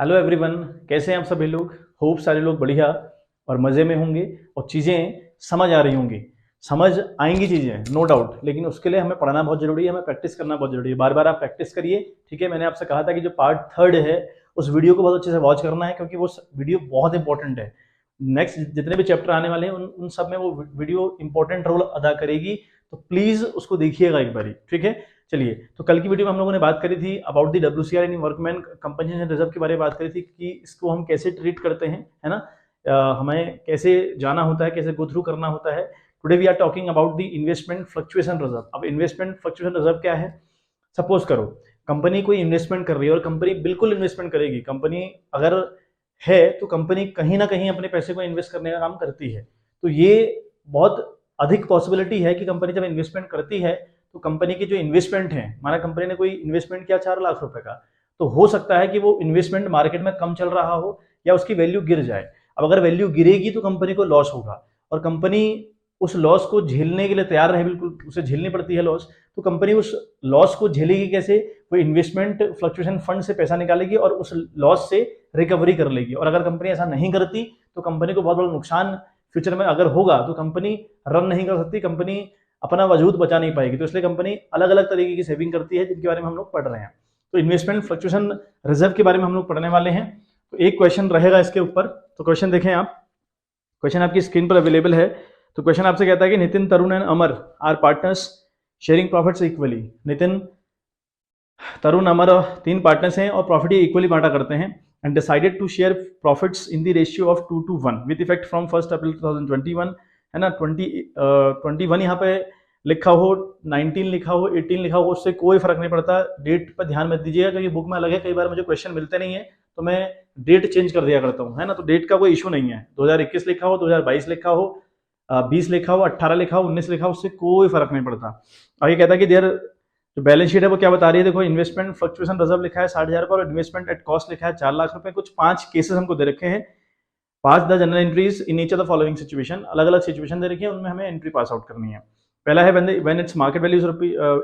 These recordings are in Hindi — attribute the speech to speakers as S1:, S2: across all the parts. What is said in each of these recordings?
S1: हेलो एवरीवन, कैसे हैं आप सभी लोग। होप सारे लोग बढ़िया और मज़े में होंगे और चीज़ें समझ आ रही होंगी। समझ आएंगी चीज़ें, नो डाउट, लेकिन उसके लिए हमें पढ़ना बहुत ज़रूरी है, हमें प्रैक्टिस करना बहुत ज़रूरी है। बार बार आप प्रैक्टिस करिए, ठीक है। मैंने आपसे कहा था कि जो पार्ट थर्ड है उस वीडियो को बहुत अच्छे से वॉच करना है, क्योंकि वो वीडियो बहुत इंपॉर्टेंट है। नेक्स्ट जितने भी चैप्टर आने वाले हैं उन सब में वो वीडियो इंपॉर्टेंट रोल अदा करेगी, तो प्लीज़ उसको देखिएगा एक बारी, ठीक है। चलिए, तो कल की वीडियो में हम लोगों ने बात करी थी about the WCR in workman compensation reserve के बारे में बात करी थी कि इसको हम कैसे ट्रीट करते हैं, है ना। हमें कैसे जाना होता है, कैसे गो थ्रू करना होता है। Today we are talking about the investment fluctuation reserve. अब इन्वेस्टमेंट फ्लक्चुएशन रिजर्व क्या है। सपोज करो कंपनी कोई इन्वेस्टमेंट कर रही है और कंपनी बिल्कुल इन्वेस्टमेंट करेगी। कंपनी अगर है तो कंपनी कहीं ना कहीं अपने पैसे को इन्वेस्ट करने का काम करती है। तो ये बहुत अधिक पॉसिबिलिटी है कि कंपनी जब इन्वेस्टमेंट करती है तो कंपनी की जो इन्वेस्टमेंट है, माना कंपनी ने कोई इन्वेस्टमेंट किया 4 लाख रुपए का, तो हो सकता है कि वो इन्वेस्टमेंट मार्केट में कम चल रहा हो या उसकी वैल्यू गिर जाए। अब अगर वैल्यू गिरेगी तो कंपनी को लॉस होगा, और कंपनी उस लॉस को झेलने के लिए तैयार रहे, बिल्कुल उसे झेलनी पड़ती है लॉस। तो कंपनी उस लॉस को झेलेगी कैसे। वो इन्वेस्टमेंट फ्लक्चुएशन फंड से पैसा निकालेगी और उस लॉस से रिकवरी कर लेगी। और अगर कंपनी ऐसा नहीं करती तो कंपनी को बहुत बड़ा नुकसान फ्यूचर में अगर होगा, तो कंपनी रन नहीं कर सकती, कंपनी अपना वजूद बचा नहीं पाएगी। तो इसलिए कंपनी अलग अलग तरीके की सेविंग करती है, जिनके बारे में हम लोग पढ़ रहे हैं। तो इन्वेस्टमेंट फ्लक्चुएशन रिजर्व के बारे में हम लोग पढ़ने वाले हैं। तो एक क्वेश्चन रहेगा इसके ऊपर, तो क्वेश्चन देखें आप। क्वेश्चन आपकी स्क्रीन पर अवेलेबल है। तो क्वेश्चन आपसे कहता है कि Nitin, Tarun and Amar are partners sharing profits equally. Nitin, Tarun, Amar तीन पार्टनर्स हैं और प्रॉफिट ये इक्वली बांटा करते हैं, and decided to share profits in the ratio of 2:1 with effect from 1 April 2021, है ना। 21 यहाँ पे लिखा हो, 19 लिखा हो, 18 लिखा हो, उससे कोई फर्क नहीं पड़ता। डेट पर ध्यान मत दीजिएगा, क्योंकि बुक में अलग है। कई बार मुझे क्वेश्चन मिलते नहीं है तो मैं डेट चेंज कर दिया करता हूँ, है ना। तो डेट का कोई इशू नहीं है। 2021 लिखा हो, 2022 लिखा हो, 20 लिखा हो, 18 लिखा हो, 19 लिखा हो, उससे कोई फर्क नहीं पड़ता। आगे कहता है कि देयर जो बैलेंस शीट है वो क्या बता रही है। देखो, इन्वेस्टमेंट फ्लक्चुएशन रिजर्व लिखा है 60,000 का और इन्वेस्टमेंट एट कॉस्ट लिखा है 4 लाख रुपए। कुछ 5 केसेस हमको दे रखे हैं। Pass the journal entries in each of the following situation. अलग अलग सिचुएशन दे रखी है, उनमें हमें एंट्री पास आउट करनी है। पहला है when its market value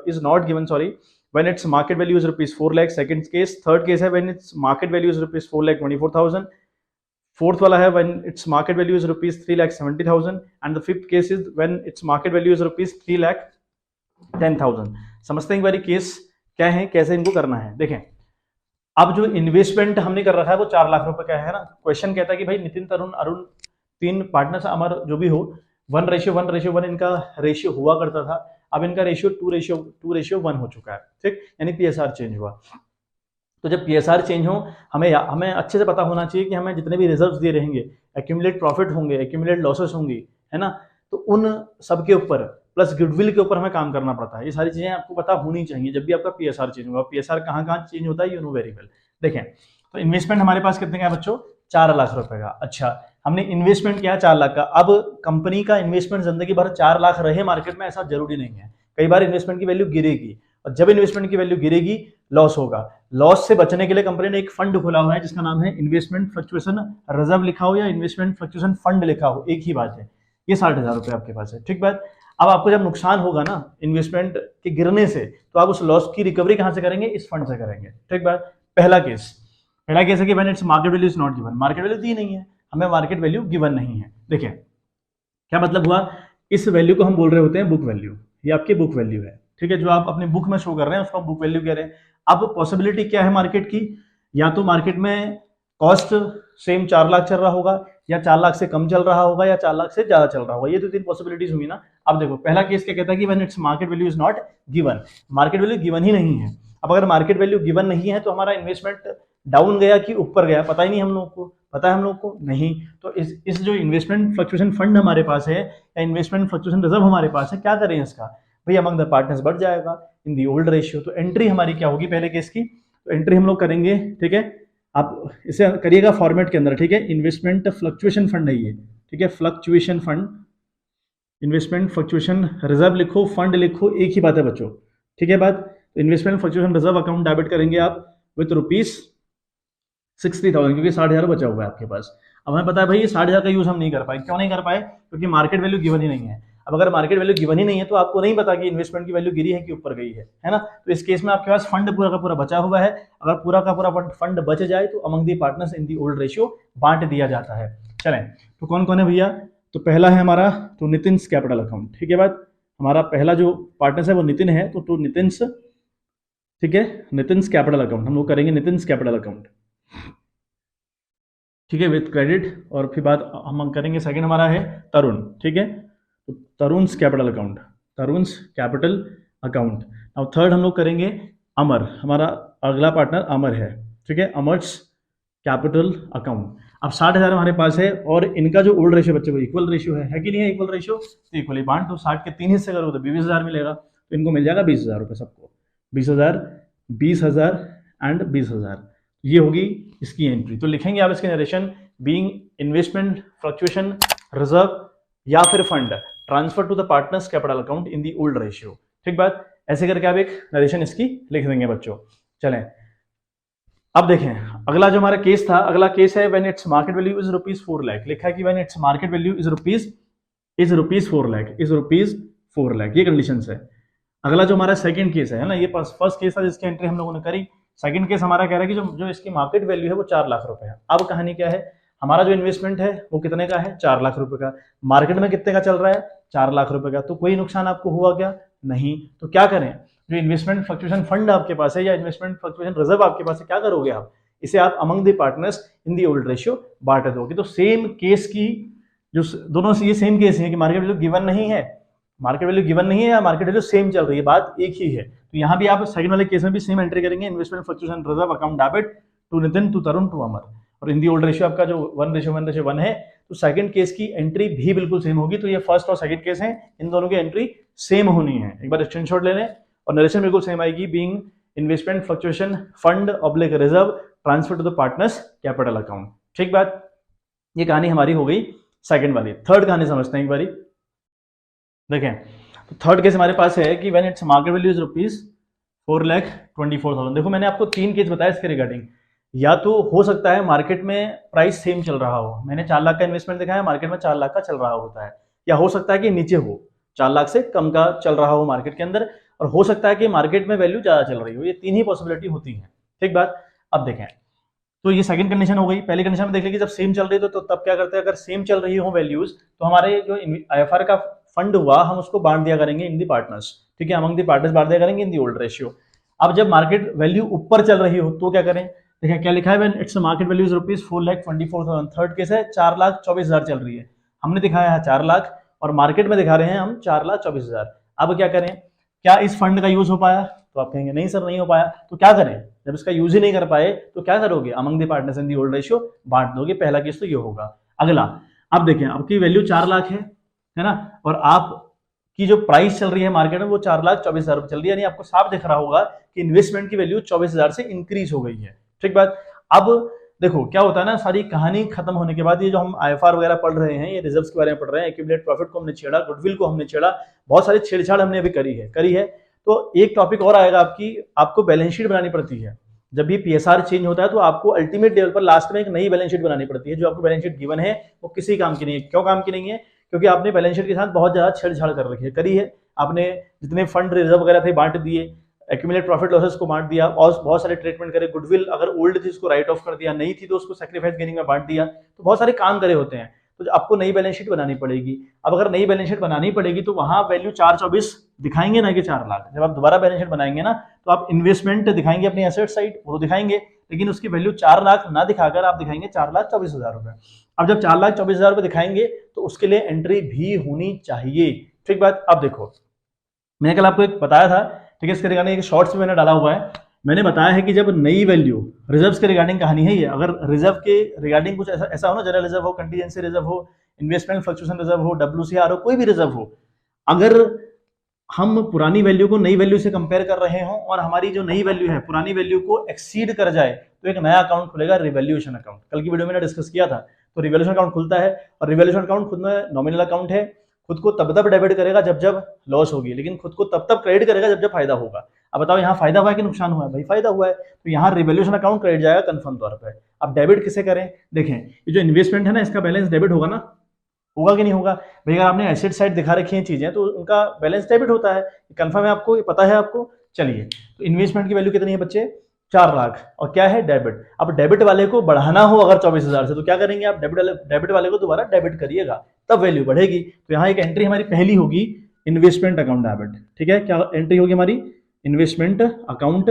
S1: is not given, sorry, when its market value is rupees 4 lakh. Second case. Third case है when its market value is rupees 4,24,000। Fourth वाला है when its market value is rupees 3,70,000। And the fifth case is when its market value is rupees 3,10,000। समझते हैं एक बारी केस क्या है, कैसे इनको करना है। देखें, अब जो इन्वेस्टमेंट हमने कर रखा है वो 4 लाख रुपए का है ना। क्वेश्चन कहता है कि भाई नितिन, तरुण, अरुण तीन पार्टनर्स, अमर जो भी हो, 1:1:1 इनका रेशियो हुआ करता था। अब इनका रेशियो 2:1 हो चुका है, ठीक, यानी पीएसआर चेंज हुआ। तो जब पीएसआर चेंज हो, हमें हमें अच्छे से पता होना चाहिए कि हमें जितने भी रिजर्व्स दिए रहेंगे, एक्यूमुलेट प्रॉफिट होंगे, एक्यूमुलेट लॉसेस होंगी, है ना। तो उन सब के ऊपर प्लस गुडविल के ऊपर हमें काम करना पड़ता है। ये सारी चीजें आपको पता होनी चाहिए जब भी आपका पीएसआर चेंज होगा। पीएसआर कहाँ कहाँ चेंज होता है, यू नो वेरी वेल। देखें, तो इन्वेस्टमेंट हमारे पास कितने का है बच्चों, 4 लाख रुपए का। अच्छा, हमने इन्वेस्टमेंट किया 4 लाख का। अब कंपनी का इन्वेस्टमेंट जिंदगी भर 4 लाख रहे मार्केट में, ऐसा जरूरी नहीं है। कई बार इन्वेस्टमेंट की वैल्यू गिरेगी, और जब इन्वेस्टमेंट की वैल्यू गिरेगी लॉस होगा। लॉस से बचने के लिए कंपनी ने एक फंड खोला हुआ है जिसका नाम है इन्वेस्टमेंट फ्लक्चुएशन रिजर्व लिखा हो या इन्वेस्टमेंट फ्लक्चुएशन फंड लिखा हो, एक ही बात है। ये 60,000 रुपए आपके पास है, ठीक बात। अब आपको जब नुकसान होगा ना इन्वेस्टमेंट के गिरने से, तो आप उस लॉस की रिकवरी कहां से करेंगे, इस फंड से करेंगे, ठीक बात। पहला केस है कि when its market value is not given. Market value दी नहीं है, हमें मार्केट वैल्यू गिवन नहीं है। देखिए क्या मतलब हुआ, इस वैल्यू को हम बोल रहे होते हैं बुक वैल्यू। ये आपकी बुक वैल्यू है, ठीक है, जो आप अपने बुक में शो कर रहे हैं उसको आप बुक वैल्यू कह रहे हैं। अब पॉसिबिलिटी क्या है मार्केट की, या तो मार्केट में कॉस्ट सेम 4 लाख चल रहा होगा, या 4 लाख से कम चल रहा होगा, या 4 लाख से ज्यादा चल रहा होगा। ये तो तीन पॉसिबिलिटीज हुई ना। अब देखो, पहला केस क्या कहता है कि when its market value is not given. Market value given ही नहीं है। अब अगर मार्केट वैल्यू गिवन नहीं है तो हमारा इन्वेस्टमेंट डाउन गया कि ऊपर गया, पता ही नहीं हम लोग को, पता है हम लोग को नहीं। तो इस जो इन्वेस्टमेंट फ्लक्चुएशन फंड हमारे पास है या इन्वेस्टमेंट फ्लक्चुएशन रिजर्व हमारे पास है, क्या करें इसका, भाई अमंग द पार्टनर्स बढ़ जाएगा इन दी ओल्ड रेशियो। तो एंट्री हमारी क्या होगी पहले केस की, तो एंट्री हम लोग करेंगे, ठीक है। आप इसे करिएगा फॉर्मेट के अंदर, ठीक है। इन्वेस्टमेंट फ्लक्चुएशन फंड है ये, ठीक है, fluctuation fund. Investment fluctuation reserve लिखो, फंड लिखो, एक ही बात है बच्चों, ठीक है बात। तो investment fluctuation reserve account debit करेंगे आप विथ रुपीज 60,000, क्योंकि 60,000 बचा हुआ है आपके पास। अब हमें पता है भाई ये 60,000 का यूज हम नहीं कर पाए। क्यों नहीं कर पाए, क्योंकि मार्केट वैल्यू गिवन ही नहीं है। अब अगर मार्केट वैल्यू गिवन ही नहीं है तो आपको नहीं पता कि इन्वेस्टमेंट की वैल्यू गिरी है कि ऊपर गई है ना। तो इस केस में आपके पास फंड पूरा का पूरा बचा हुआ है, अगर पूरा का पूरा फंड बच जाए तो among the partners in the old ratio बांट दिया जाता है। चलें, तो कौन कौन है भैया, तो पहला है हमारा तो नितिन्स कैपिटल अकाउंट, ठीक है बात, हमारा पहला जो पार्टनर्स है वो नितिन है, तो नितिन्स, ठीक है, नितिन्स कैपिटल अकाउंट हम लोग करेंगे, नितिन्स कैपिटल अकाउंट, ठीक है, विद क्रेडिट। और फिर बात हम करेंगे सेकंड हमारा है तरुण, ठीक है, तो तरुण्स कैपिटल अकाउंट, तरुण्स कैपिटल अकाउंट। अब थर्ड हम लोग करेंगे अमर, हमारा अगला पार्टनर अमर है, ठीक है, अमर्स कैपिटल अकाउंट। अब 60,000 हमारे पास है और इनका जो ओल्ड रेशियो बच्चे वो इक्वल रेशियो है कि नहीं है, इक्वल रेशियो, तो इक्वली बांट दो, 60 के 3 हिस्से करो तो 20,000 मिलेगा, तो इनको मिल जाएगा 20,000 रुपये सबको, 20,000, 20,000 एंड 20,000, ये होगी इसकी एंट्री। तो लिखेंगे आप इसके narration, being investment fluctuation reserve या फिर fund transfer to the partners capital account in the old ratio, ठीक बात, ऐसे करके आप एक नरेशन इसकी लिख देंगे बच्चों। चलें, अब देखें अगला जो हमारा केस था, अगला केस है when its market value is rupees 4 lakh, लिखा है कि when its market value is rupees 4 lakh, is rupees 4 lakh, ये कंडीशन है। अगला जो हमारा सेकंड केस है ना, ये फर्स्ट केस था जिसकी एंट्री हम लोगों ने करी, सेकंड केस हमारा कह रहा है कि जो इसकी मार्केट वैल्यू है वो 4 लाख रुपए है। अब कहानी क्या है, हमारा जो इन्वेस्टमेंट है वो कितने का है, 4 लाख रुपए का, मार्केट में कितने का चल रहा है, 4 लाख रुपए का, तो कोई नुकसान आपको हुआ क्या, नहीं, तो क्या करें, जो इन्वेस्टमेंट फ्लक्चुएशन फंड आपके पास है या इन्वेस्टमेंट फ्लक्चुएशन रिजर्व आपके पास है, क्या करोगे आप, इसे आप among the partners in the old ratio बांट दोगे। तो सेम केस की जो दोनों से ये सेम केस है कि मार्केट वैल्यू गिवन नहीं है, मार्केट वैल्यू गिवन नहीं है या मार्केट वैल्यू सेम चल रही है, बात एक ही है। तो यहाँ भी आप सेकंड वाले केस में भी सेम एंट्री करेंगे, investment fluctuation reserve account debit to Nitin to Tarun to Amar, और इन दी ओल्ड रेशियो आपका जो 1:1:1 है, तो सेकंड केस की एंट्री भी बिल्कुल सेम होगी। तो ये फर्स्ट और सेकंड केस है, इन दोनों की एंट्री सेम होनी है, एक बार स्क्रीनशॉट ले लें, और नरेशन बिल्कुल सेम आएगी, being investment fluctuation fund oblique reserve transfer to the partners capital account, ठीक बात, ये कहानी हमारी हो गई सेकंड वाली। थर्ड कहानी समझते हैं एक बारी, देखें, तो थर्ड केस हमारे पास है कि when its market value is rupees 4,24,000। देखो मैंने आपको 3 केस बताया इसके रिगार्डिंग, या तो हो सकता है मार्केट में प्राइस सेम चल रहा हो, मैंने 4 लाख का इन्वेस्टमेंट दिखाया, मार्केट में 4 लाख का चल रहा होता है, या हो सकता है कि नीचे हो, 4 लाख से कम का चल रहा हो मार्केट के अंदर, और हो सकता है कि मार्केट में वैल्यू ज्यादा चल रही हो, ये 3 ही पॉसिबिलिटी होती है, ठीक बात। अब देखें, तो ये सेकंड कंडीशन हो गई। पहली कंडीशन में देख लीजिए जब सेम चल रही है तो तब क्या करते हैं, अगर सेम चल रही हो वैल्यूज तो हमारे जो आईएफआर का फंड हुआ हम उसको बांट दिया करेंगे इन दी पार्टनर्स, ठीक है, अमंग दी पार्टनर्स बांट दिया करेंगे इन दी ओल्ड रेशियो। अब जब मार्केट वैल्यू ऊपर चल रही हो तो क्या करें, देखिए क्या लिखा है, when its market value is rupees 4,24,000, third case है 4,24,000 चल रही है, हमने दिखाया है 4 लाख और मार्केट में दिखा रहे हैं हम 4,24,000। अब क्या करें, क्या इस फंड का यूज हो पाया, तो आप कहेंगे नहीं सर नहीं हो पाया, तो क्या करें, जब इसका यूज ही नहीं कर पाए तो क्या करोगे, among the partners in the old ratio बांट दोगे, पहला केस तो ये होगा। अगला, अब देखें आपकी वैल्यू 4 लाख है ना, और आपकी जो प्राइस चल रही है मार्केट में वो 4,24,000 रुपए चल रही है, यानी आपको साफ दिख रहा होगा कि इन्वेस्टमेंट की वैल्यू 24,000 से इंक्रीज हो गई है, ठीक बात। अब देखो क्या होता है ना, सारी कहानी खत्म होने के बाद ये जो हम आईएफआर वगैरह पढ़ रहे हैं, ये रिजर्व्स के बारे में पढ़ रहे हैं, एक्यूमुलेट प्रॉफिट को हमने छेड़ा, गुडविल को हमने छेड़ा, बहुत सारी छेड़छाड़ हमने अभी करी है। तो एक टॉपिक और आएगा आपको बैलेंस शीट बनानी पड़ती है, जब भी पीएसआर चेंज होता है तो आपको अल्टीमेट लेवल पर लास्ट में एक नई बैलेंस शीट बनानी पड़ती है। जो आपको बैलेंस शीट गिवन है वो किसी काम की नहीं है। क्यों काम की नहीं है, क्योंकि आपने बैलेंस शीट के साथ बहुत ज्यादा छेड़छाड़ कर रखी है, करी है आपने, जितने फंड रिजर्व वगैरह थे बांट दिए, एक्यूमुलेट प्रॉफिट लॉसेस को बांट दिया, और बहुत सारे ट्रीटमेंट करे, गुडविल अगर ओल्ड थी उसको राइट ऑफ कर दिया, नहीं थी तो उसको सैक्रिफाइस गेनिंग में बांट दिया, तो बहुत सारे काम करे होते हैं। तो आपको नई बैलेंस शीट बनानी पड़ेगी। अब अगर नई बैलेंस शीट बनानी पड़ेगी तो वहां वैल्यू 4,24 दिखाएंगे ना कि 4 लाख। जब आप दोबारा बैलेंस शीट बनाएंगे ना तो आप इन्वेस्टमेंट दिखाएंगे अपनी एसेट साइड, वो दिखाएंगे, लेकिन उसकी वैल्यू 4 लाख ना दिखाकर आप दिखाएंगे 4,24,000 रुपए। अब जब 4,24,000 रुपए दिखाएंगे तो उसके लिए एंट्री भी होनी चाहिए, ठीक बात। अब देखो मैंने कल आपको एक बताया था, ठीक है, इसके रिगार्डिंग एक शॉर्ट्स में मैंने डाला हुआ है, मैंने बताया है कि जब नई वैल्यू रिजर्व्स के रिगार्डिंग कहानी है ये, अगर रिजर्व के रिगार्डिंग कुछ ऐसा हो ना, जनरल रिजर्व हो, कंटीजेंसी रिजर्व हो, इन्वेस्टमेंट फ्लक्चुएशन रिजर्व हो, WCR हो, कोई भी रिजर्व हो, अगर हम पुरानी वैल्यू को नई वैल्यू से कंपेयर कर रहे हो और हमारी जो नई वैल्यू है पुरानी वैल्यू को एक्सीड कर जाए तो एक नया अकाउंट खुलेगा, रिवैल्यूएशन अकाउंट। कल की वीडियो में मैंने डिस्कस किया था। तो रिवैल्यूएशन अकाउंट खुलता है और रिवैल्यूएशन अकाउंट खुद में नॉमिनल अकाउंट है, खुद को तब डेबिट करेगा जब लॉस होगी, लेकिन खुद को तब क्रेडिट करेगा जब फायदा होगा। अब बताओ यहाँ फायदा हुआ है कि नुकसान हुआ है, भाई फायदा हुआ है, तो यहाँ रिवैल्यूएशन अकाउंट क्रेडिट जाएगा कंफर्म तौर पर। अब डेबिट किसे करें, देखें ये जो इन्वेस्टमेंट है ना इसका बैलेंस डेबिट होगा ना, होगा कि नहीं होगा भाई? अगर आपने एसेट साइड दिखा रखी है चीजें तो उनका बैलेंस डेबिट होता है, कंफर्म है आपको, ये पता है आपको। चलिए, तो इन्वेस्टमेंट की वैल्यू कितनी है बच्चे? 4 लाख, और क्या है? डेबिट। अब डेबिट वाले को बढ़ाना हो अगर 24,000 से, तो क्या करेंगे आप? डेबिट वाले को दोबारा डेबिट करिएगा, तब वैल्यू बढ़ेगी। तो यहाँ एक एंट्री हमारी पहली होगी इन्वेस्टमेंट अकाउंट डेबिट, ठीक है? क्या एंट्री होगी हमारी? Investment account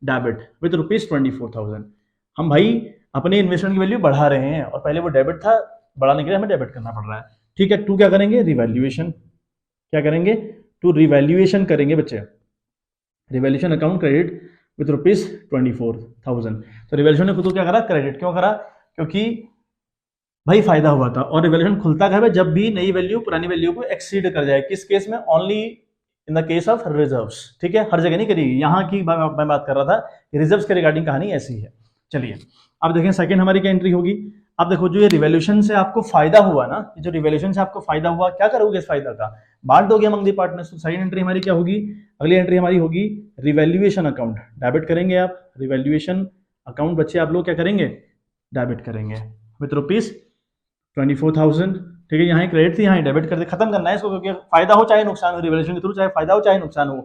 S1: debit with ₹24,000। हम भाई अपने इन्वेस्टमेंट की वैल्यू बढ़ा रहे हैं और पहले वो डेबिट था, बढ़ाने के लिए हमें डेबिट करना पड़ रहा है, ठीक है? टू क्या करेंगे? रिवैल्यूएशन। क्या करेंगे? टू रिवैल्यूएशन करेंगे बच्चे, रिवैल्यूएशन अकाउंट क्रेडिट विद ₹24,000। तो रिवैल्यूएशन ने खुद को क्या करा? क्रेडिट। क्यों करा? क्योंकि भाई फायदा हुआ था। और रिवैल्यूएशन खुलता कब है? जब भी नई वैल्यू पुरानी वैल्यू को एक्सीड कर जाए। किस केस में? Only in the case of reserves, ठीक है? हर जगह नहीं करेगी, यहाँ की मैं बात कर रहा था, रिजर्व्स के रिगार्डिंग कहानी ऐसी है। चलिए अब देखें सेकंड हमारी क्या एंट्री होगी। अब देखो, जो ये रिवैल्यूएशन से आपको फायदा हुआ ना, ये जो रिवैल्यूएशन से आपको फायदा हुआ, क्या करोगे इस फायदा का? बांट दोगे अमंग द पार्टनर्स। तो सेकंड एंट्री हमारी क्या होगी? अगली एंट्री हमारी होगी रिवैल्यूएशन अकाउंट डेबिट करेंगे आप। रिवैल्यूएशन अकाउंट बच्चे आप लोग क्या करेंगे? डेबिट करेंगे विद ₹24,000, ठीक है? यहाँ क्रेडिट थी, यहाँ डेबिट कर दे। खत्म करना है इसको, क्योंकि फायदा हो चाहे नुकसान हो, रिवैल्यूएशन के थ्रू चाहे फायदा हो चाहे नुकसान हो,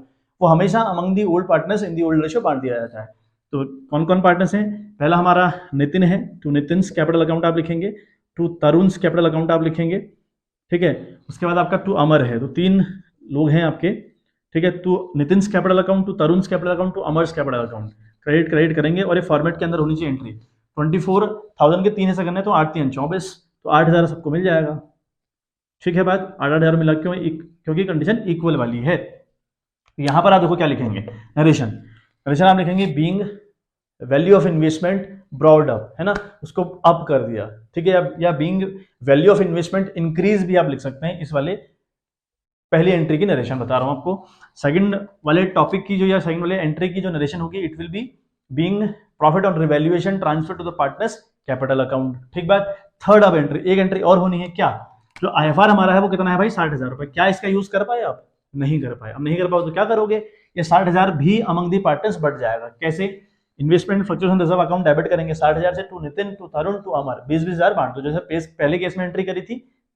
S1: वो हमेशा among the old partners in the old ratio बांट दिया जाता है। तो कौन कौन पार्टनर्स हैं? पहला हमारा नितिन है, टू नितिन्स कैपिटल अकाउंट आप लिखेंगे, टू तरुण्स कैपिटल अकाउंट आप लिखेंगे, ठीक है? उसके बाद आपका टू अमर है, तो 3 लोग हैं आपके, ठीक है? To Nitin's capital account, to Tarun's capital account, to Amar's capital account. Credit करेंगे और ये फॉर्मेट के अंदर होनी चाहिए एंट्री। 24,000 के 3 हिस्से करने, तो 8 3 24, तो 8,000 सबको मिल जाएगा, ठीक है? बात 8,000 मिला, क्यों? क्योंकि कंडीशन इक्वल वाली है। यहां पर आप देखो क्या लिखेंगे? नरेशन आप लिखेंगे being value of investment broad up, है ना? उसको अप कर दिया, ठीक है? या being value of investment increase भी आप लिख सकते हैं। इस वाले पहली एंट्री की नरेशन बता रहा हूं आपको। सेकंड वाले टॉपिक की जो, या सेकंड वाले एंट्री की जो नरेशन होगी, it will be being profit on revaluation transfer to the partners capital account, ठीक बात? थर्ड अब एंट्री, एक एंट्री और होनी है। क्या? जो IFR हमारा है वो कितना है भाई? 60,000 रुपए। क्या इसका यूज कर पाए आप? नहीं कर पाए। अब नहीं कर पाओ तो क्या करोगे? ये 60,000 भी अमंग दी पार्टनर्स बढ़ जाएगा। कैसे? Investment fluctuation reserve account debit करेंगे 60,000 से, to Nitin, to Tarun, to Amar, 20,000 बांट दो। जैसे पहले केस में एंट्री करी थी,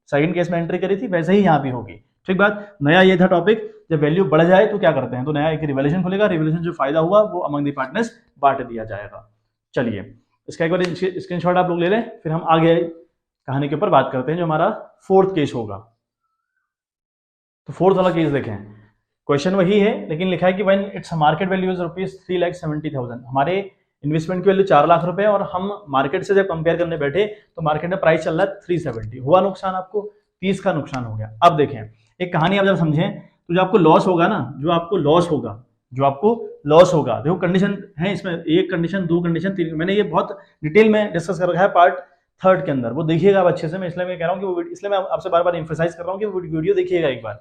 S1: सेकंड केस में एंट्री करी थी, वैसे ही यहाँ भी होगी, ठीक बात? नया ये था टॉपिक, जब वैल्यू बढ़ जाए तो क्या करते हैं? तो नया एक रिवैल्यूएशन खुलेगा, रिवैल्यूएशन जो फायदा हुआ वो अमंग दी पार्टनर्स बांट दिया जाएगा। चलिए इसका एक बार स्क्रीनशॉट आप लोग ले लें, फिर हम आगे कहानी के ऊपर बात करते हैं, जो हमारा फोर्थ केस होगा। तो फोर्थ वाला केस देखें, क्वेश्चन वही है लेकिन लिखा है कि when its market value is ₹3,70,000, हमारे इन्वेस्टमेंट की वैल्यू 4 लाख रुपए, और हम मार्केट से जब कंपेयर करने बैठे तो मार्केट में प्राइस चल रहा है 370। हुआ नुकसान आपको? 30 का नुकसान हो गया। अब देखें एक कहानी आप जब समझें, तो जो आपको लॉस होगा ना, जो आपको लॉस होगा, देखो कंडीशन है इसमें, 1 कंडीशन, 2 कंडीशन, 3, मैंने ये बहुत डिटेल में डिस्कस कर रखा है पार्ट थर्ड के अंदर, वो देखिएगा आप अच्छे से। मैं इसलिए मैं कह रहा हूँ कि इसलिए मैं आपसे बार बार एम्फेसाइज कर रहा हूँ कि वीडियो देखिएगा एक बार।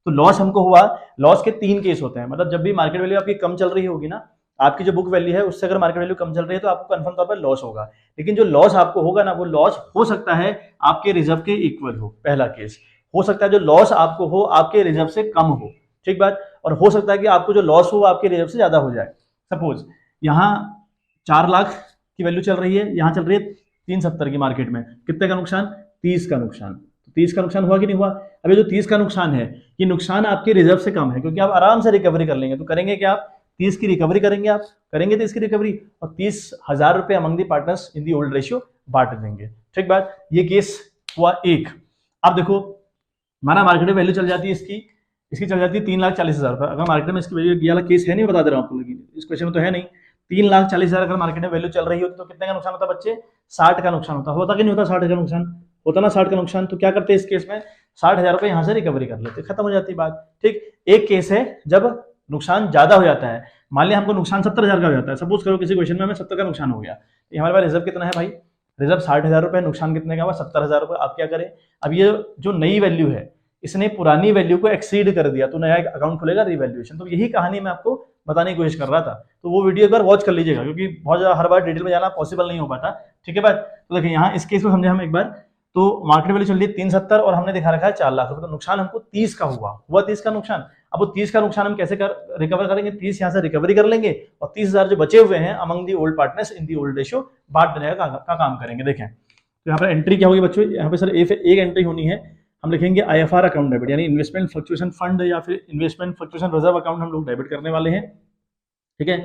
S1: तो लॉस हमको हुआ, लॉस के 3 केस होते हैं। मतलब जब भी मार्केट वैल्यू आपकी कम चल रही होगी ना, आपकी जो बुक वैल्यू है उससे अगर मार्केट वैल्यू कम चल रही है तो आपको कंफर्म तौर पर लॉस होगा। लेकिन जो लॉस आपको होगा ना, वो लॉस हो सकता है आपके रिजर्व के इक्वल हो, पहला केस। हो सकता है जो लॉस आपको हो आपके रिजर्व से कम हो, ठीक बात? और हो सकता है कि आपको जो लॉस हो आपके रिजर्व से ज्यादा हो जाए। सपोज यहाँ 4 लाख की वैल्यू चल रही है, यहाँ चल रही है 370 की मार्केट में, कितने का नुकसान? 30 का नुकसान। 30 का नुकसान हुआ कि नहीं हुआ? अब ये जो 30 का नुकसान है, ये नुकसान आपके रिजर्व से कम है, क्योंकि आप आराम से रिकवरी कर लेंगे। तो करेंगे क्या आप? 30 की रिकवरी करेंगे, आप करेंगे 30 की रिकवरी, और 30,000 रुपए among the partners in the old ratio बांट देंगे, ठीक बात? ये केस हुआ एक। अब देखो हमारा मार्केट में वैल्यू चल जाती है इसकी चल जाती है 3,40,000 रुपए। अगर मार्केट में इसकी वैल्यू, ये वाला केस है नहीं, बता दे रहा हूं आपको, लेकिन इस क्वेश्चन में तो है नहीं। 3,40,000 अगर मार्केट में वैल्यू चल रही होती तो कितने का नुकसान होता बच्चे? 60 का नुकसान होता कि नहीं होता? 60 का नुकसान होता ना, 60 का नुकसान। तो क्या करते हैं इस केस में? 60,000 रुपए यहां से रिकवरी कर लेते, खत्म हो जाती बात, ठीक? एक केस है जब नुकसान ज्यादा हो जाता है। मान लिया हमको नुकसान 70,000 का हो जाता है, सपोज करो किसी क्वेश्चन में हमें 70 का नुकसान हो गया, तो हमारे पास रिजर्व कितना है भाई? रिजर्व 60,000 रुपए, नुकसान कितने का हुआ? 70,000 रुपए। आप क्या करें? अब ये जो नई वैल्यू है, इसने पुरानी वैल्यू को एक्सीड कर दिया, तो नया अकाउंट खुलेगा, रिवैल्यूएशन। तो यही कहानी मैं आपको बताने की कोशिश कर रहा था। तो वो वीडियो एक बार वॉच कर लीजिएगा, क्योंकि बहुत ज्यादा हर बार डिटेल में जाना पॉसिबल नहीं हो पाता, ठीक है बात? तो देखिए यहाँ इस केस को समझे हम एक बार। तो मार्केट वैल्यू चल रही है 370 और हमने दिखा रखा है 4 लाख रुपए, तो नुकसान हमको 30 का हुआ 30 का नुकसान। अब वो 30 का नुकसान हम कैसे रिकवर करेंगे? 30 यहाँ से रिकवरी कर लेंगे, और 30,000 जो बचे हुए हैं among the old partners in the old ratio बांट देने का काम करेंगे। देखें तो यहाँ पर एंट्री क्या होगी बच्चों? यहाँ पे सर एक एंट्री होनी है हम लिखेंगे IFR अकाउंट डेबिट, यानी इन्वेस्टमेंट फ्लक्चुएशन फंड या फिर इन्वेस्टमेंट फ्लक्चुएशन रिजर्व अकाउंट हम लोग डेबिट करने वाले हैं, ठीक है,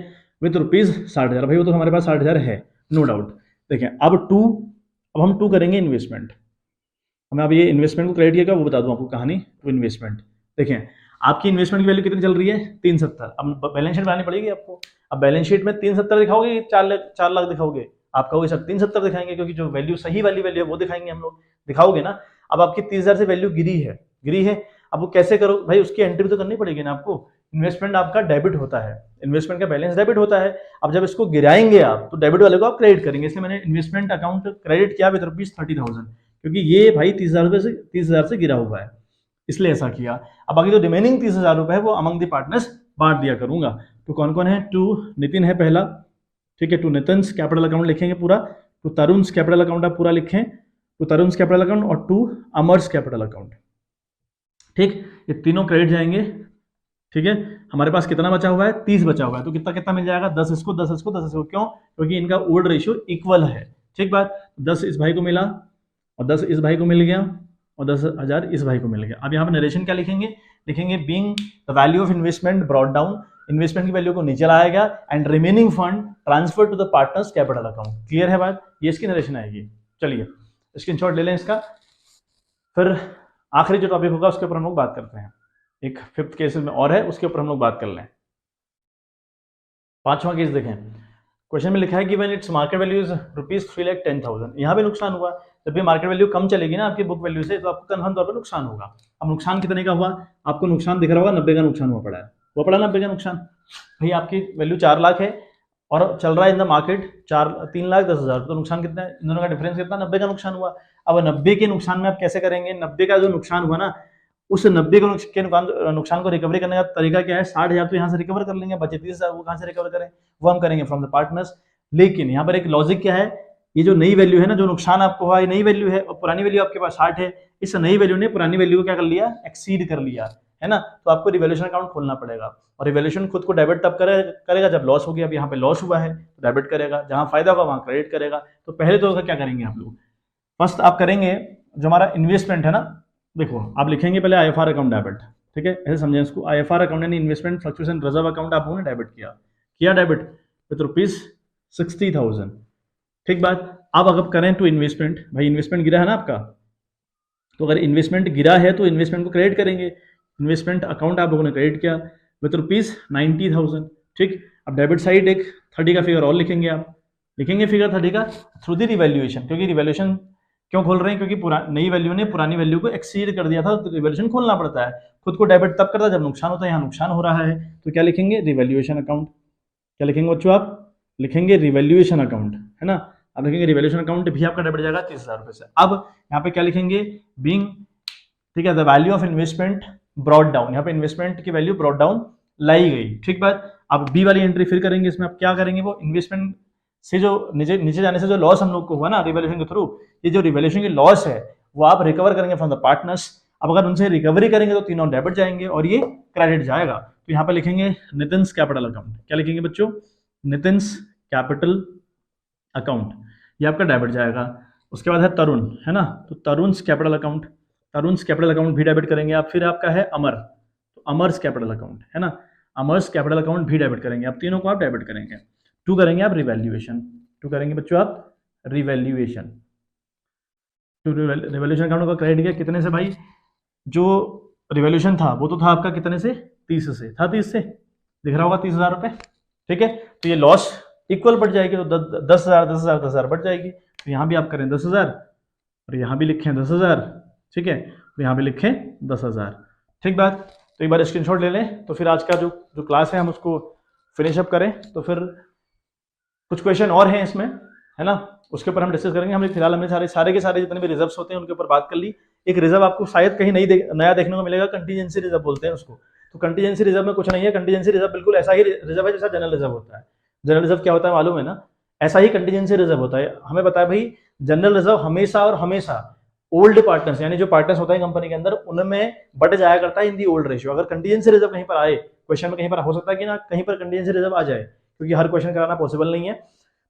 S1: विद रुपीज 60,000। भाई वो तो हमारे पास 60,000 है, नो डाउट। देखें अब हम टू करेंगे इन्वेस्टमेंट। हमें अब ये इन्वेस्टमेंट को क्रेडिट किया, वो बता दूं आपको कहानी। तो इन्वेस्टमेंट देखें, आपकी इन्वेस्टमेंट की वैल्यू कितनी चल रही है, 370। अब बैलेंस शीट बनानी पड़ेगी आपको। अब बैलेंस शीट में 370 दिखाओगे, 4 लाख दिखाओगे, आप कहोगे सर 370 दिखाएंगे, क्योंकि जो वैल्यू सही वाली वैल्यू है वो दिखाएंगे हम लोग, दिखाओगे ना। अब आपकी 30,000 से वैल्यू गिरी है। अब वो कैसे करो भाई, उसकी एंट्री तो करनी पड़ेगी ना आपको। इन्वेस्टमेंट आपका डेबिट होता है, इन्वेस्टमेंट का बैलेंस डेबिट होता है। अब जब इसको गिराएंगे आप, तो डेबिट वाले को आप क्रेडिट करेंगे, इसलिए मैंने इन्वेस्टमेंट अकाउंट क्रेडिट किया विद रुपीज 30,000, क्योंकि ये भाई 30,000 से गिरा हुआ है, इसलिए ऐसा किया। अब बाकी जो रिमेनिंग 30,000 रुपए है वो अमंग द पार्टनर्स बांट दिया करूंगा। तो कौन कौन है, टू नितिन है पहला, ठीक है, टू नितिन्स कैपिटल अकाउंट लिखेंगे पूरा, टू तरुण्स कैपिटल अकाउंट आप पूरा लिखें, टू तरुण्स कैपिटल अकाउंट, और टू अमर्स कैपिटल अकाउंट, ठीक। ये तीनों क्रेडिट जाएंगे, ठीक है। हमारे पास कितना बचा हुआ है, 30 बचा हुआ है, तो कितना कितना मिल जाएगा, 10 इसको 10 इसको 10 इसको, क्यों, क्योंकि इनका ओल्ड रेशियो इक्वल है, ठीक बात। 10 इस भाई को मिला और 10 इस भाई को मिल गया और 10,000 इस भाई को मिल गया। अब यहाँ पे नरेशन क्या लिखेंगे being the value of investment brought down, investment की वैल्यू को नीचे लाया गया, and remaining fund transfer to the partners capital account. Clear है बात, ये इसकी नरेशन आएगी। चलिए स्क्रीनशॉट ले लें इसका, फिर आखिरी जो टॉपिक होगा उसके ऊपर हम लोग बात करते हैं। एक 5th केस में और है, उसके ऊपर हम लोग बात कर लें। 5वां केस देखें, क्वेश्चन में लिखा है कि when its market value is rupees 3,10,000, यहाँ भी नुकसान हुआ। जब भी मार्केट वैल्यू कम चलेगी ना आपकी बुक वैल्यू से, तो आपको कन्फर्म तौर पर नुकसान होगा। अब नुकसान कितने का हुआ, आपको नुकसान दिख रहा होगा, 90 का नुकसान हुआ पड़ा है, वो पड़ा 90 का नुकसान। भाई आपकी वैल्यू 4 लाख है और चल रहा है इन द मार्केट 3,10,000, तो नुकसान कितना है, इन दोनों का डिफरेंस कितना, 90 का नुकसान हुआ। अब 90 के नुकसान में आप कैसे करेंगे, 90 का जो नुकसान हुआ ना, उस 90 के नुकसान को रिकवरी करने का तरीका क्या है, 60,000 तो यहाँ से रिकवर कर लेंगे, बचे 30,000 वो कहाँ से रिकवर करें, वो हम करेंगे फ्रॉम द पार्टनर्स। लेकिन यहाँ पर एक लॉजिक क्या है, ये जो नई वैल्यू है ना, जो नुकसान आपको हुआ, ये नई वैल्यू है और पुरानी वैल्यू आपके पास 60 है, इस नई वैल्यू ने पुरानी वैल्यू को क्या कर लिया, एक्सीड कर लिया है ना। तो आपको रिवैल्यूएशन अकाउंट खोलना पड़ेगा, और रिवैल्यूएशन खुद को डेबिट तब करेगा जब लॉस हो गया। अब यहाँ पे लॉस हुआ है तो डेबिट करेगा, जहां फायदा होगा वहां क्रेडिट करेगा। तो पहले तो क्या करेंगे आप लोग, फर्स्ट आप करेंगे जो हमारा इन्वेस्टमेंट है ना, देखो आप लिखेंगे पहले IFR अकाउंट डेबिट, ठीक है, ऐसे समझें इसको। IFR अकाउंट यानी इन्वेस्टमेंट फ्लक्चुएशन रिजर्व अकाउंट आप लोगों ने डेबिट किया डेबिट विद रुपीज 60,000, ठीक बात। अब अगर करें टू इन्वेस्टमेंट, भाई इन्वेस्टमेंट गिरा है ना आपका, तो अगर इन्वेस्टमेंट गिरा है तो इन्वेस्टमेंट को क्रेडिट करेंगे। इन्वेस्टमेंट अकाउंट आप लोगों ने क्रेडिट किया विद रुपीज 90,000, ठीक। अब डेबिट साइड एक 30 का फिगर और लिखेंगे, आप लिखेंगे फिगर 30 का थ्रू द रिवैल्यूएशन, क्योंकि रिवैल्यूएशन क्यों खोल रहे हैं, क्योंकि नई वैल्यू ने पुरानी वैल्यू को एक्सीड कर दिया था, तो रिवैल्यूएशन खोलना पड़ता है। खुद को डेबिट तब करता है जब नुकसान होता है, यहाँ नुकसान हो रहा है, तो क्या लिखेंगे, रिवैल्यूएशन अकाउंट। क्या लिखेंगे बच्चों, आप लिखेंगे रिवैल्यूएशन अकाउंट, है ना। अब लिखेंगे रिवैल्यूएशन अकाउंट भी आपका डेबिट जाएगा 30,000 रुपए से। अब यहाँ पे क्या लिखेंगे, बीइंग, ठीक है, the value of investment brought down, यहाँ पे इन्वेस्टमेंट की वैल्यू ब्रॉट डाउन लाई गई, ठीक बात। अब बी वाली एंट्री फिर करेंगे, इसमें आप क्या करेंगे, वो इन्वेस्टमेंट से जो नीचे जाने से जो लॉस हम लोग को हुआ ना रिवैल्यूएशन के थ्रू, ये जो रिवैल्यूएशन की लॉस है वो आप रिकवर करेंगे फ्रॉम द पार्टनर्स। अब अगर उनसे रिकवरी करेंगे तो तीनों डेबिट जाएंगे और ये क्रेडिट जाएगा। तो यहाँ पे लिखेंगे नितिन्स कैपिटल अकाउंट। क्या लिखेंगे बच्चों, नितिन्स कैपिटल अकाउंट, ये आपका डेबिट जाएगा। उसके बाद है तरुण, है ना, तो तरुण्स कैपिटल अकाउंट, तरुण्स कैपिटल अकाउंट भी डेबिट करेंगे आप। फिर आपका है अमर, तो अमर्स कैपिटल अकाउंट, है ना, अमर्स कैपिटल अकाउंट भी डेबिट करेंगे। अब तीनों को आप डेबिट करेंगे। टू करेंगे आप रिवैल्यूएशन, टू करेंगे बच्चों आप रिवैल्यूएशन। टू रिवैल्यूएशन अकाउंट का क्रेडिट किया कितने से भाई, जो रिवैल्यूएशन था वो तो था आपका कितने से, 30 से था, 30 से दिख रहा होगा 30,000 रुपए, ठीक है। तो ये लॉस इक्वल बढ़ जाएगी, तो 10,000 बढ़ जाएगी। तो यहाँ भी आप करें 10,000 और यहाँ भी लिखें 10,000, ठीक है, तो यहाँ भी लिखें 10,000, ठीक बात। तो एक बार स्क्रीनशॉट ले लें, तो फिर आज का जो क्लास है हम उसको फिनिश अप करें। तो फिर कुछ क्वेश्चन और हैं इसमें, है ना, उसके ऊपर हम डिस्कस करेंगे। हमने फिलहाल हमने सारे के सारे जितने भी रिजर्व्स होते हैं उनके ऊपर बात कर ली। एक रिजर्व आपको शायद कहीं नया देखने को मिलेगा, कंटीजेंसी रिजर्व बोलते हैं उसको। तो कंटीजेंसी रिजर्व में कुछ नहीं है, कंटीजेंसी रिजर्व बिल्कुल ऐसा ही रिजर्व है जैसा जनरल रिजर्व होता है। जनरल रिजर्व क्या होता है मालूम है ना, ऐसा ही कंटीजेंसी रिजर्व होता है। हमें पता है भाई जनरल रिजर्व हमेशा और हमेशा ओल्ड पार्टनर्स, यानी जो पार्टनर्स होता है कंपनी के अंदर, उनमें बढ़ जाया करता है इन दी ओल्ड रेशियो। अगर कंटीजेंसी रिजर्व कहीं पर आए क्वेश्चन में, कहीं पर हो सकता है कि ना कहीं पर कंटीजेंसी रिजर्व आ जाए, क्योंकि हर क्वेश्चन कराना पॉसिबल नहीं है।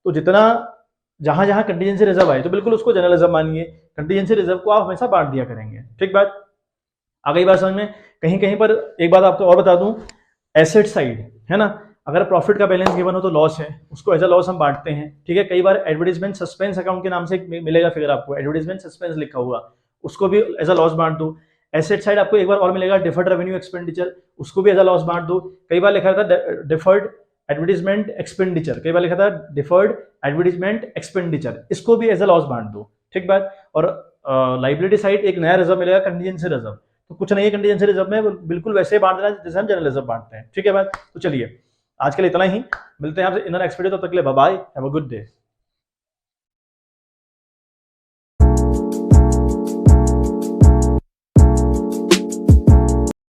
S1: तो जितना जहां जहां कंटीजेंसी रिजर्व आए तो बिल्कुल उसको जनरल रिजर्व मानिए, कंटीजेंसी रिजर्व को आप हमेशा बांट दिया करेंगे, ठीक बात। आ गई बात समझ में? कहीं कहीं पर एक बात आपको और बता दूं, एसेट साइड है ना, अगर प्रॉफिट का बैलेंस गिवन हो तो लॉस है, उसको एज अ लॉस हम बांटते हैं, ठीक है। कई बार एडवर्टीजमेंट सस्पेंस अकाउंट के नाम से मिलेगा फिगर आपको, एडवर्टीजमेंट सस्पेंस लिखा हुआ, उसको भी एज अ लॉस बांट दो। एसेट साइड आपको एक बार और मिलेगा डिफर्ड रेवेन्यू एक्सपेंडिचर, उसको भी एज अ लॉस बांट दो। कई बार लिखा था डिफर्ड एडवर्टीजमेंट एक्सपेंडिचर, कई बार लिखा था डिफर्ड एडवर्टीजमेंट एक्सपेंडिचर, इसको भी एज अ लॉस बांट दो, ठीक बात। और लाइबिलिटी साइड एक नया रिजर्व मिलेगा, कंटीजेंसी रिजर्व, तो कुछ नहीं है कंटीजेंसी रिजर्व में, बिल्कुल वैसे ही बांट देना जैसे हम जनरल रिजर्व बांटते हैं, ठीक है बात। तो चलिए आज के लिए इतना ही, मिलते हैं आपसे इन द नेक्स्ट वीडियो, तब तक के लिए bye bye, have a good day.